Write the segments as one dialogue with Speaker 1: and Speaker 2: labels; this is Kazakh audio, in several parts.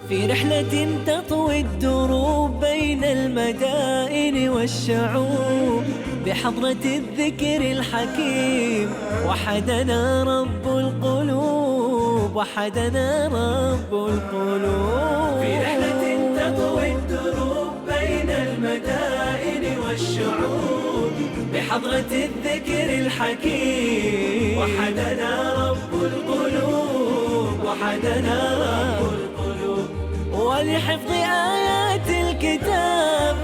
Speaker 1: في رحلة تطوي الدروب بين المدائن والشعوب بحضرة الذكر الحكيم وحدنا رب القلوب وحدنا رب القلوب. في رحلة تطوي الدروب بين المدائن والشعوب بحضرة الذكر الحكيم وحدنا رب القلوب وحدنا رب القلوب. ولحفظ آيات الكتاب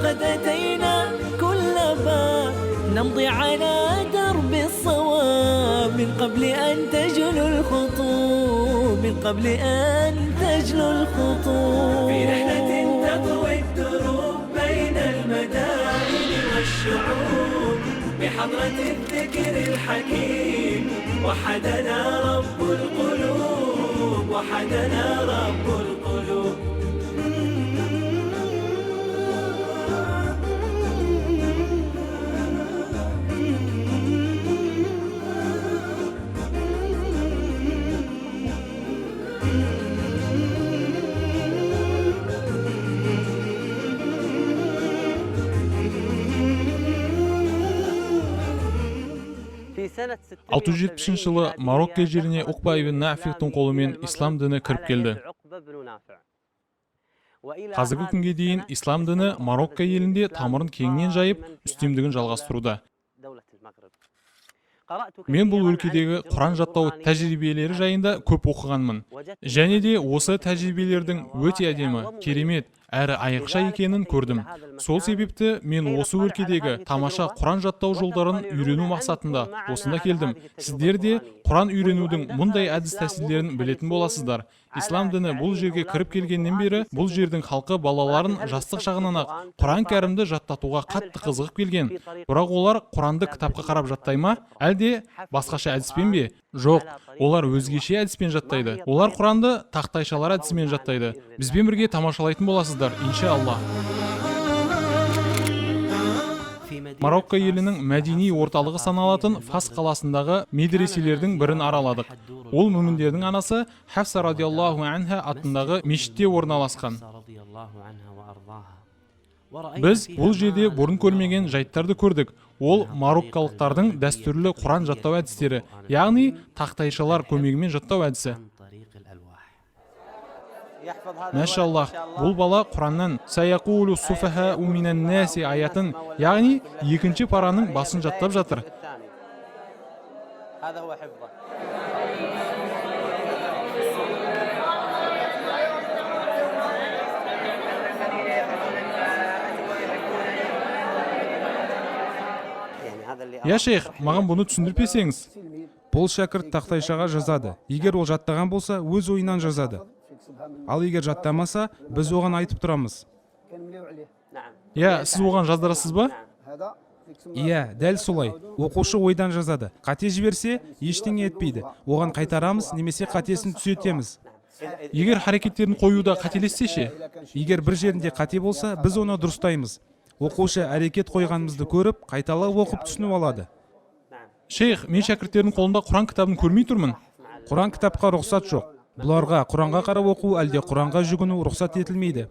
Speaker 1: قد أتينا كل باب نمضي على درب الصواب من قبل أن تجلو الخطوب من قبل أن تجلو الخطوب. في رحلة تطوي الدروب بين المدائن والشعوب بحضرة الذكر الحكيم وحدنا رب القلوب وحدنا رب القلوب.
Speaker 2: Сенат 670 жылы Марокко жеріне Уқба ибн Нафиқтың қолымен ислам діні кіріп келді. Қазіргі күнге дейін ислам діні Марокко елінде тамырын кеңінен жайып, үстемдігін жалғастыруда. Мен бұл өлкедегі Құран жаттау тәжірибелері жайында көп оқығанмын. Және де осы тәжірибелердің өте әдемі, керемет, әрі айрықша екенін көрдім. Сол себепті мен осы өлкедегі тамаша Құран жаттау жолдарын үйрену мақсатында осында келдім. Сіздер де Құран үйренудің мұндай әдіс тәсілдерін білетін боласыздар. Ислам діні бұл жерге кіріп келгеннен бері бұл жердің халқы балаларын жастық шағынан ақ Құран кәрімді жаттатуға қатты қызығып келген. Бірақ олар Құранды кітапқа қарап жаттай ма? Әлде басқаша әдіспен бе? Жоқ, олар өзгеше әдіспен жаттайды. Олар Құранды тақтайшалар әдісімен жаттайды. Бізбен бірге тамашалайтын боласыздар, иншалла. Марокко елінің мәдени орталығы саналатын Фас қаласындағы медреселердің бірін араладық. Ол мүміндердің анасы Хафса радиаллаху анха атындағы мешітте орналасқан. Біз бұл жерде бұрын көрмеген жайттарды көрдік. Ол мароккалықтардың дәстүрлі Құран жаттау әдістері, яғни тақтайшалар көмегімен жаттау әдісі. Мәшаллах, бұл бала Құраннан «Саяқулу суфахау минан наси» аятын, яғни екінші параның басын жаттап жатыр. Я шейх, маған бұны түсіндірпесеңіз.
Speaker 3: Бұл шәкірт тақтайшаға жазады. Егер ол жаттаған болса, өз ойынан жазады. Ал егер жаттамаса, біз оған айтып тұрамыз.
Speaker 2: Я, сіз оған жаздырасыз ба?
Speaker 3: Иә, дәл солай. Оқушы ойдан жазады. Қате жіберсе, ештеңе етпейді. Оған қайтарамыз, немесе қатесін түзетеміз.
Speaker 2: Егер харекеттерін қоюда қателессе ше?
Speaker 3: Егер бір жерінде қате болса, біз оны дұрыстаймыз. Оқушы әрекет қойғанымызды көріп, қайталап оқып түсініп алады.
Speaker 2: Шейх, мен шәкірттердің қолында Құран кітабын көрмей тұрмын.
Speaker 3: Құран кітапқа рұқсат жоқ. Бұларға Құранға қарап оқу, әлде Құранға жүгіну рұқсат етілмейді.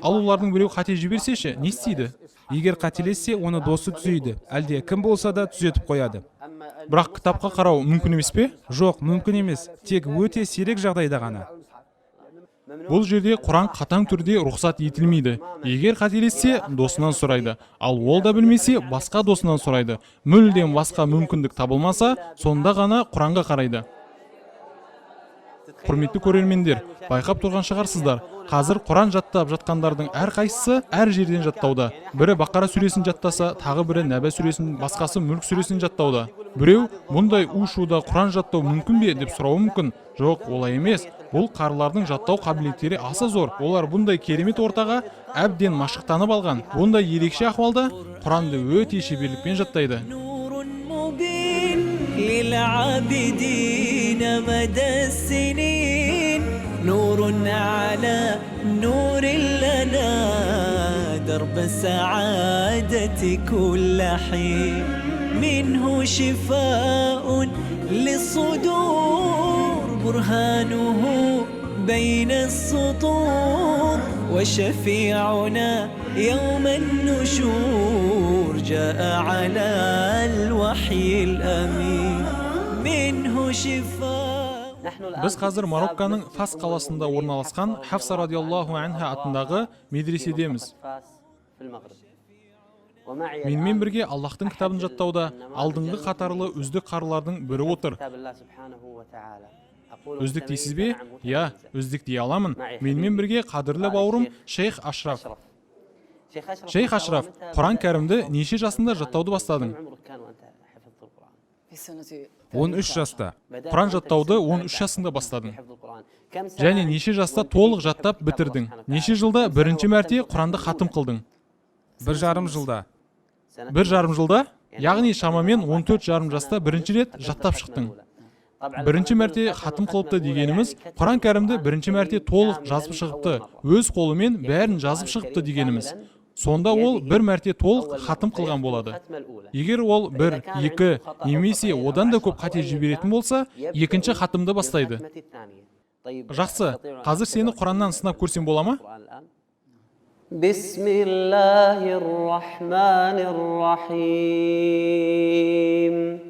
Speaker 2: Ал олардың біреу қате жіберсе ше, не істейді?
Speaker 3: Егер қателессе, оны досы түзейді. Әлде кім болса да түзетіп қояды.
Speaker 2: Бірақ кітапқа қарау мүмкін емес пе?
Speaker 3: Жоқ, мүмкін емес. Тек өте сирек жағдайда ғана.
Speaker 2: Бұл жерде Құран қатаң түрде рұқсат етілмейді. Егер қателессе, досынан сұрайды. Ал ол да білмесе, басқа досынан сұрайды. Мүлдем басқа мүмкіндік табылмаса, сонда ғана Құранға қарайды. Құрметті көрермендер, байқап тұрған шығарсыздар. Қазір Құран жаттап жатқандардың әр қайсысы әр жерден жаттауда. Бірі Бақара сүресін жаттаса, тағы бірі Нәбә сүресін, басқасы Мүлк сүресін жаттауда. Біреу мұндай у-шуда Құран жаттау мүмкін бе деп сұрауы мүмкін. Жоқ, олай емес. Бұл қарылардың жаттау қабілеттері аса зор. Олар бұндай керемет ортаға әбден машықтанып алған. Бұндай ерекше ахуалда Құранды өте шеберлікпен жаттайды.
Speaker 1: نور على نور لنا درب السعادة كل حين منه شفاء للصدور برهانه بين السطور وشفيعنا يوم النشور جاء على الوحي الأمين منه شفاء.
Speaker 2: Біз қазір Марокконың Фас қаласында орналасқан Хафса радиаллаху анха атындағы медреседеміз. Менімен бірге Аллахтың кітабын жаттауда алдыңғы қатарлы үздік қарылардың бірі отыр. Үздік дейсіз бе? Я, үздік дей аламын. Менімен бірге қадірлі бауырым Шейх Ашраф. Шейх Ашраф, Құран кәрімді неше жасында жаттауды бастадың?
Speaker 3: 13 жаста.
Speaker 2: Құран жаттауды 13 жасында бастадың. Және неше жаста толық жаттап бітірдің? Неше жылда бірінші мәрте Құранды хатым қылдың?
Speaker 3: 1,5 жылда.
Speaker 2: 1,5 жылда? Яғни шамамен 14 жарым жаста бірінші рет жаттап шықтың. Бірінші мәрте хатым қылыпты дегеніміз, Құран кәрімді бірінші мәрте толық жазып шығыпты, өз қолымен бәрін жазып шығыпты дегеніміз. Сонда ол бір мәрте толық хатым қылған болады. Егер ол 1, 2, немесе одан да көп қате жіберетін болса, екінші хатымды бастайды. Жақсы, қазір сені Құраннан сынап көрсем бола ма?
Speaker 4: Бисмиллахир-рахманир-рахим.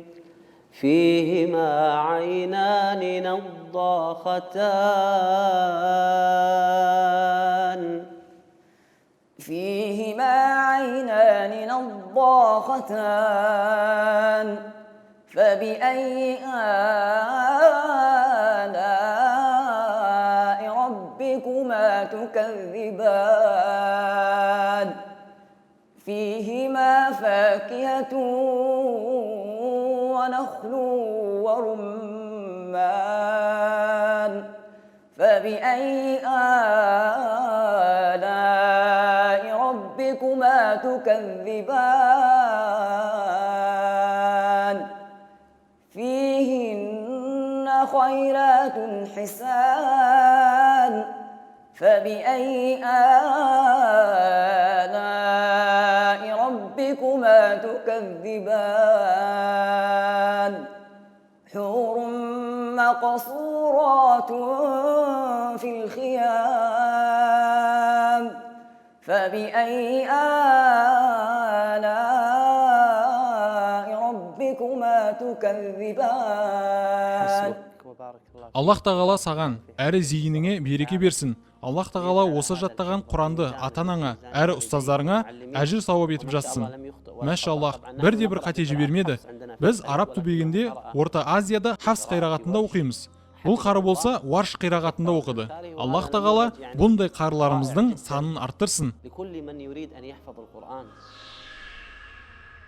Speaker 4: فيهما عينان نضاختان
Speaker 5: فيهما عينان نضاختان فبأي آلاء ربكما تكذبان فيهما فاكهة ونخل ورمان فبأي آلاء ربكما تكذبان فيهن خيرات حسان فبأي آلاء ربكما تكذبان حور مقصورات في الخيام فبأي آلاء ربكما تكذبان.
Speaker 2: Аллах тағала саған әрі зейініңе береке берсін. Аллах тағала осы жаттаған Құранды ата-анаңа, әрі ұстаздарыңа әжір сауап етіп жатсын. Мәшаллах, бірде бір қате жібермеді. Біз араб түбегінде Орта Азияда Хафс қирағатында оқимыз. Бұл қары болса Варш қирағатында оқыды. Аллах тағала бұндай қарыларымыздың санын арттырсын.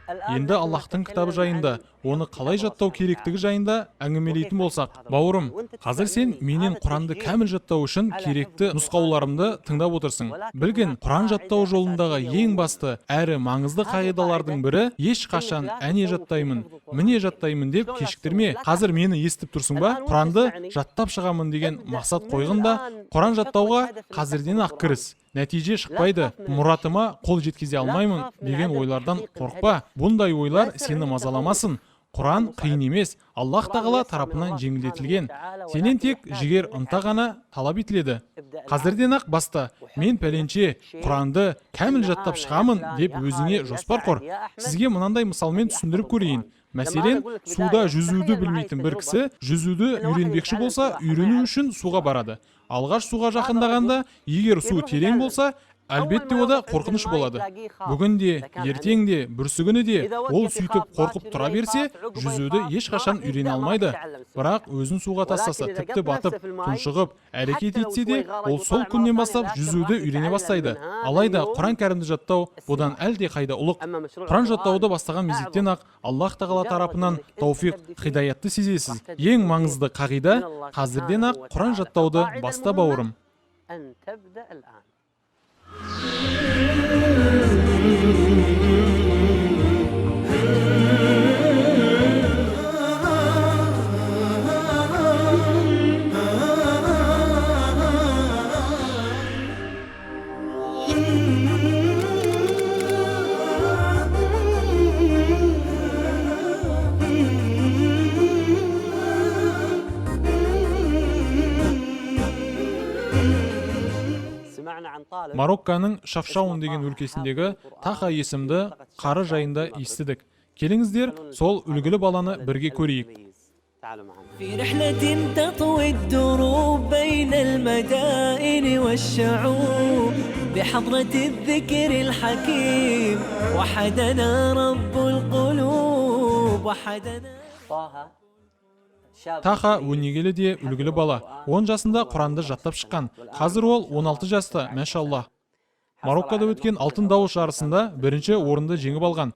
Speaker 2: Енді Аллахтың кітабы жайында, оны қалай жаттау керектігі жайында әңгімелейтін болсақ, бауырым, қазір сен менен Құранды кәміл жаттау үшін керекті нұсқауларымды тыңдап отырсың. Білген, Құран жаттау жолындағы ең басты әрі маңызды қағидалардың бірі ешқашан әне жаттаймын, міне жаттаймын деп кешіктірме. Қазір мені естіп тұрсың ба? Құранды жаттап шығамын деген мақсат қойғанда, Құран жаттауға қазірден ақ кіріс. Нәтиже шықпайды, мұратыма қол жеткізе алмаймын деген ойлардан қорықпа. Бұндай ойлар сені мазаламасын. Құран қиын емес, Аллах тағала тарапынан жеңілдетілген. Сенен тек жігер ынта ғана талап етіледі. Қазірден ақ баста, мен пәленше Құранды кәміл жаттап шығамын деп өзіңе жоспар құр. Сізге мынандай мысалмен түсіндіріп көрейін. Мәселен, суда жүзуді білмейтін бір кісі жүзуді үйренбекші болса, үйрену үшін суға барады. Алғаш суға жақындағанда, егер су терең болса, әлбетте ода қорқыныш болады. Бүгін де, ертең де, бүрсігүні де ол сөйтіп қорқып тұра берсе, жүзуді ешқашан үйрене алмайды. Бірақ өзін суға тастаса, тіпті батып, тұншығып, әрекет етсе де, ол сол күннен бастап жүзуді үйрене бастайды. Алайда Құран кәрімді жаттау бұдан әлде қайда ұлық. Құран жаттауды бастаған мезеттен ақ Аллах тағала тарапынан тауфиқ, хидаятты сезесіз. Ең маңызды қағида, қазірден ақ Құран жаттауды баста, бауырым. Марокканың Шафшаун деген өлкесіндегі Таха есімді қары жайында естідік. Келіңіздер, сол үлгілі баланы бірге көрейік.
Speaker 1: في رحلة تطوي الدروب بين المدائن والشعوب بحضرة الذكر الحكيم وحدنا رب القلوب وحدنا
Speaker 2: Таха өнегелі де үлгілі бала. 10 жасында Құранды жаттап шыққан. Қазір ол 16 жаста, мәшалла. Мароккада өткен алтын дауыс жарысында бірінші орынды жеңіп алған.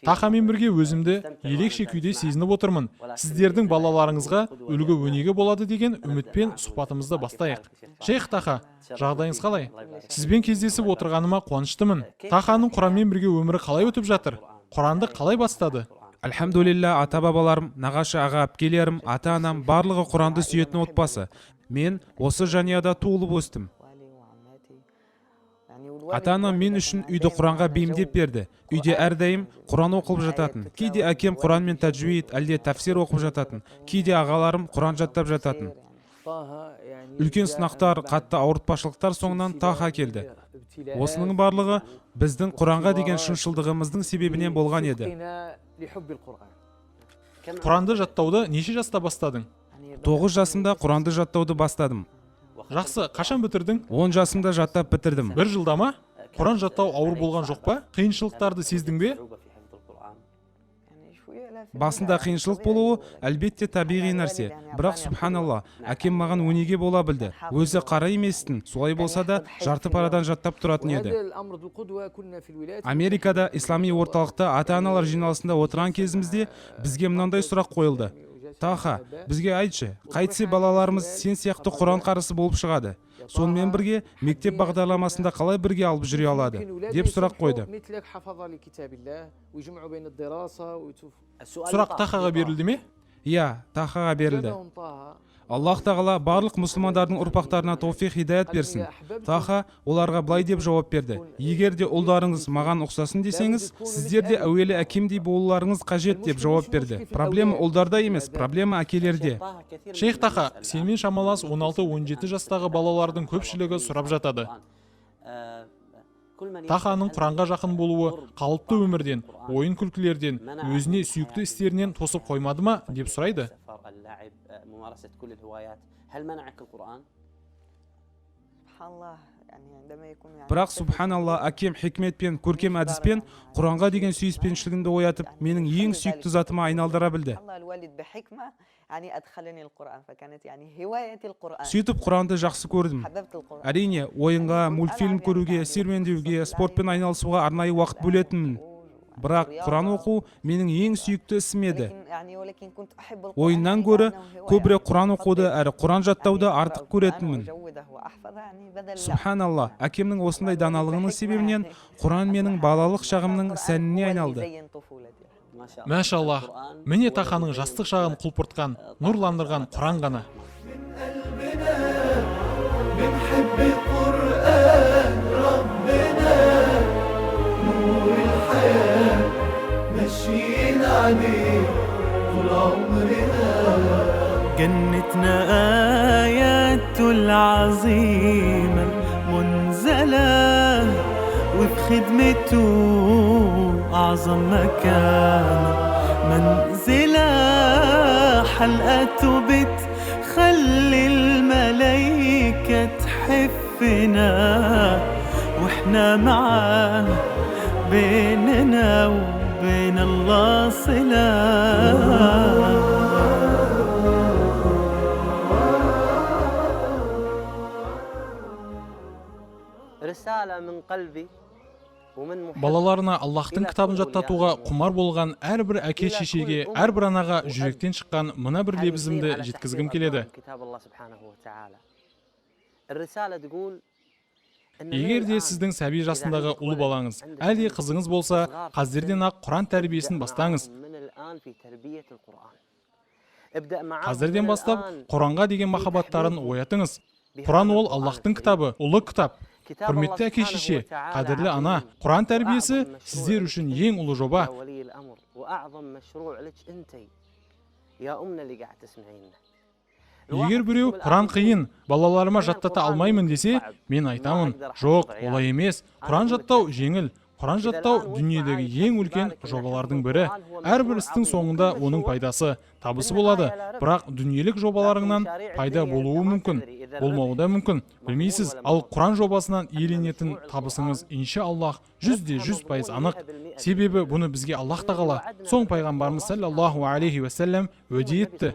Speaker 2: Тахамен бірге өзімді ерекше күйде сезініп отырмын. Сіздердің балаларыңызға үлгі өнеге болады деген үмітпен сұхбатымызды бастайық. Шейх Таха, жағдайыңыз қалай? Сізбен кездесіп отырғаныма қуаныштымын. Таханың Құранмен бірге өмірі қалай өтіп жатыр? Құранды қалай бастады?
Speaker 3: Альхамдулилля, ата-бабаларым, нағашы аға әпкелерім, ата-анам барлығы Құранды сүйетін отбасы. Мен осы жанұяда туылып өстім. Ата-анам мен үшін үйді Құранға бейімдеп берді. Үйде әрдайым Құран оқылып жататын. Кейде әкем Құран мен тәжвид, әлде тәфсир оқып жататын. Кейде ағаларым Құран жаттап жататын. Үлкен сынақтар, қатты ауыртпашылықтар соңынан Таха келді. Осының барлығы біздің Құранға деген шыншылдығымыздың себебінен болған еді.
Speaker 2: Құранды жаттауды неше жаста бастадың?
Speaker 3: 9 жасымда Құранды жаттауды бастадым.
Speaker 2: Жақсы, қашан бітірдің?
Speaker 3: 10 жасымда жаттап бітірдім.
Speaker 2: Бір жылда ма? Құран жаттау ауыр болған жоқ па? Қиыншылықтарды сездің бе?
Speaker 3: Басында қиыншылық болуы әлбетте табиғи нәрсе. Бірақ субханалла, әкем маған өнеге бола білді. Өзі қара еместін, солай болса да жарты парадан жаттап тұратын еді. Америкада ислами орталықта ата-аналар жиналысында отырған кезімізде бізге мынандай сұрақ қойылды. Таха, бізге айтшы, қайтсе балаларымыз сен сияқты Құран қарысы болып шығады. Сонымен бірге мектеп бағдарламасында қалай бірге алып жүре алады деп сұрақ қойды.
Speaker 2: Сұрақ Тахаға берілді ме?
Speaker 3: Иә, Тахаға берілді. Аллах тағала барлық мұсылмандардың ұрпақтарына тауфиқ хидаят берсін. Таха оларға былай деп жауап берді. Егер де ұлдарыңыз маған ұқсасын десеңіз, сіздер де әуелі әкемдей болуларыңыз қажет деп жауап берді. Проблема ұлдарда емес, проблема әкелерде.
Speaker 2: Шейх Таха, сенмен шамалас 16-17 жастағы балалардың көпшілігі сұрап жатады. Таханың Құранға жақын болуы қалыпты өмірден, ойын күлкілерден, өзіне сүйікті істерінен тосып қоймады ма деп сұрайды.
Speaker 3: Бірақ субханалла, әкем хикметпен, көркем әдіспен Құранға деген сүйіспеншілігімді оятып, менің ең сүйікті затыма айналдыра білді. Сөйтіп Құранды жақсы көрдім. Әрине, ойынға, мультфильм көруге, серуендеуге, спортпен айналысуға арнайы уақыт бөлетінмін. Бірақ Құран оқу менің ең сүйікті ісім еді. Ойыннан гөрі көбірек Құран оқуды әрі Құран жаттауды артық көретінмін. Субханалла, әкемнің осындай даналығының себебінен Құран менің балалық шағымның сәніне айналды.
Speaker 2: Мәшаллах, міне Таханың жастық шағын құлпыртқан, нұрландырған Құран ғана.
Speaker 1: جنتنا آيات العظيمة منزلة وفي خدمته أعظم مكان منزلة حلقته بتخلي الملايكة تحفنا وإحنا معاه بيننا وبين الله صلة
Speaker 2: Балаларына Аллахтың кітабын жаттатуға құмар болған әрбір әке шешеге, әрбір анаға жүректен шыққан мына бір лебізімді жеткізгім келеді. Егер де сіздің сәби жасындағы ұлы балаңыз, әлде қызыңыз болса, қазірден ақ Құран тәрбиесін бастаңыз. Қазірден бастап Құранға деген махаббаттарын оятыңыз. Құран ол Аллахтың кітабы, ұлы кітап. Құрметті әке шеше, қадірлі ана, Құран тәрбиесі сіздер үшін ең ұлы жоба. егер біреу құран қиын, балаларыма жаттата алмаймын десе, мен айтамын, жоқ, олай емес. Құран жаттау жеңіл. Құран жаттау дүниедегі ең үлкен жобалардың бірі. Әрбір істің соңында оның пайдасы, табысы болады. Бірақ дүниелік жобаларыңнан пайда болуы мүмкін, болмауы да мүмкін. Білмейсіз, ал Құран жобасынан иеленетін табысыңыз иншаллах 100% анық. Себебі бұны бізге Аллах тағала, соң пайғамбарымыз саллаллаху алейхи уассалам уәде етті.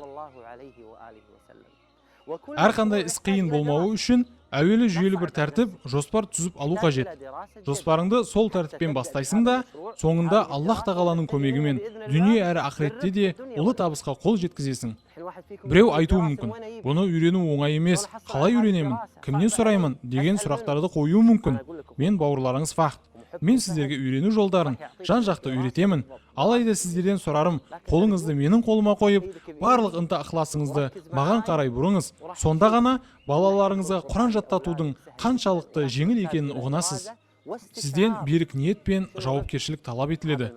Speaker 2: Әрқандай іс қиын болмауы үшін әуелі жүйелі бір тәртіп, жоспар түзіп алу қажет. Жоспарыңды сол тәртіппен бастайсың да, соңында Аллах тағаланың көмегімен дүние әрі ақыретте де ұлы табысқа қол жеткізесің. Біреу айтуы мүмкін, бұны үйрену оңай емес, қалай үйренемін, кімнен сұраймын деген сұрақтарды қою мүмкін. Мен бауырларыңыз фақт. Мен сіздерге үйрену жолдарын жан-жақты үйретемін. Алайда сіздерден сұрарым, қолыңызды менің қолыма қойып, барлық ынта ықыласыңызды маған қарай бұрыңыз. Сонда ғана балаларыңызға Құран жаттатудың қаншалықты жеңіл екенін ұғынасыз. Сізден берік ниет пен жауапкершілік талап етіледі.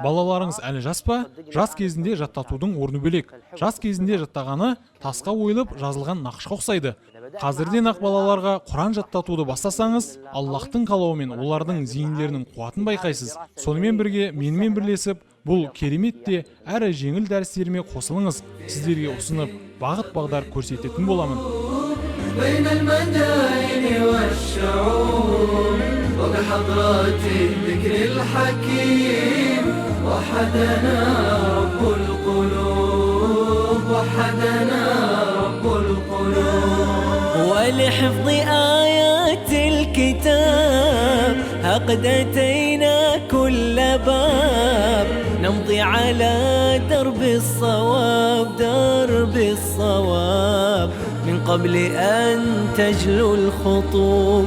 Speaker 2: Балаларыңыз әлі жас па? Жас кезінде жаттатудың орны бөлек. Жас кезінде жаттағаны тасқа ойылып жазылған нақышқа ұқсайды. Қазірден ақ балаларға Құран жаттатуды бастасаңыз, Аллахтың қалауымен олардың зейіндерінің қуатын байқайсыз. Сонымен бірге менімен бірлесіп, бұл керемет те әрі жеңіл дәрістеріме қосылыңыз. Сіздерге ұсынып, бағыт-бағдар көрсететін боламын.
Speaker 1: ولحفظ آيات الكتاب قد أتينا كل باب نمضي على درب الصواب من قبل أن تجلو الخطوب